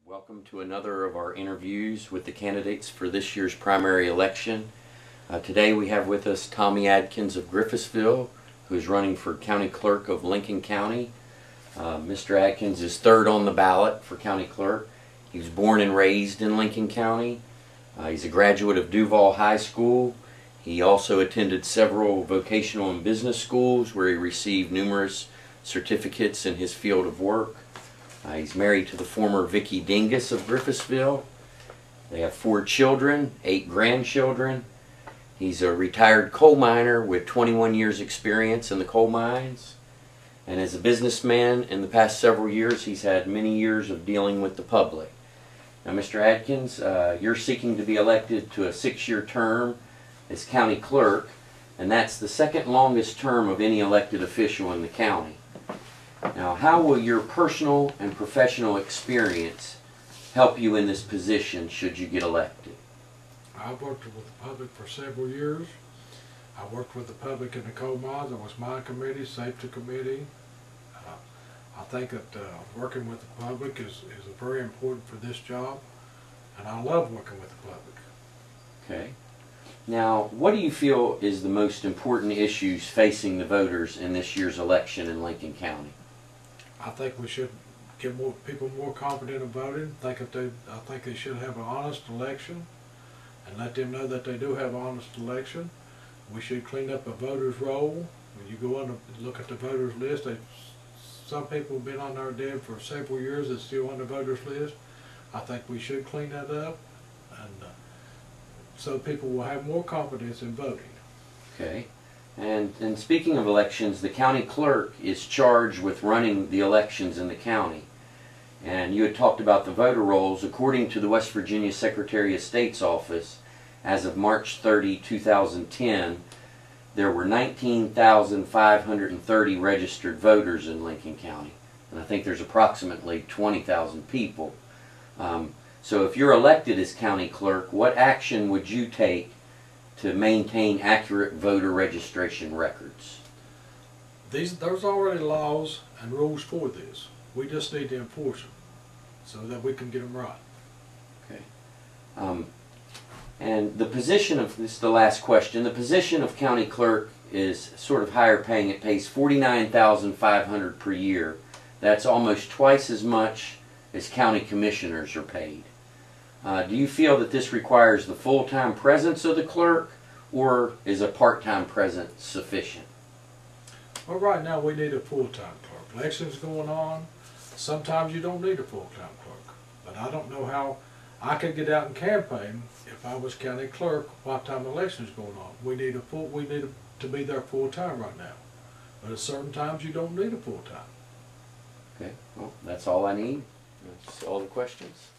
Welcome to another of our interviews with the candidates for this year's primary election. Today we have with us Tommy Adkins of Griffithsville, who is running for County Clerk of Lincoln County. Mr. Adkins is third on the ballot for County Clerk. He was born and raised in Lincoln County. He's a graduate of Duval High School. He also attended several vocational and business schools where he received numerous certificates in his field of work. He's married to the former Vicki Dingus of Griffithsville. They have 4 children, 8 grandchildren. He's a retired coal miner with 21 years experience in the coal mines. And as a businessman, in the past several years, he's had many years of dealing with the public. Now, Mr. Adkins, you're seeking to be elected to a 6-year term as county clerk, and that's the second longest term of any elected official in the county. Now, how will your personal and professional experience help you in this position should you get elected? I've worked with the public for several years. I worked with the public in the coal mines. I was mine committee, safety committee. I think that working with the public is very important for this job, and I love working with the public. Okay. Now, what do you feel is the most important issues facing the voters in this year's election in Lincoln County? I think we should get people more confident in voting. I think they should have an honest election and let them know that they do have an honest election. We should clean up a voter's roll. When you go on and look at the voters list, some people have been on there dead for several years that's still on the voters list. I think we should clean that up, and so people will have more confidence in voting. Okay. And speaking of elections, the county clerk is charged with running the elections in the county. And you had talked about the voter rolls. According to the West Virginia Secretary of State's office, as of March 30, 2010, there were 19,530 registered voters in Lincoln County. And I think there's approximately 20,000 people. So if you're elected as county clerk, what action would you take to maintain accurate voter registration records? There's already laws and rules for this. We just need to enforce them so that we can get them right. Okay. And the position of, this is the last question, the position of county clerk is sort of higher paying. It pays $49,500 per year. That's almost twice as much as county commissioners are paid. Do you feel that this requires the full-time presence of the clerk, or is a part-time presence sufficient? Well, right now we need a full-time clerk. Elections going on. Sometimes you don't need a full-time clerk. But I don't know how I could get out and campaign if I was county clerk what time elections going on. We need to be there full-time right now. But at certain times you don't need a full-time. Okay, well, that's all I need. That's all the questions.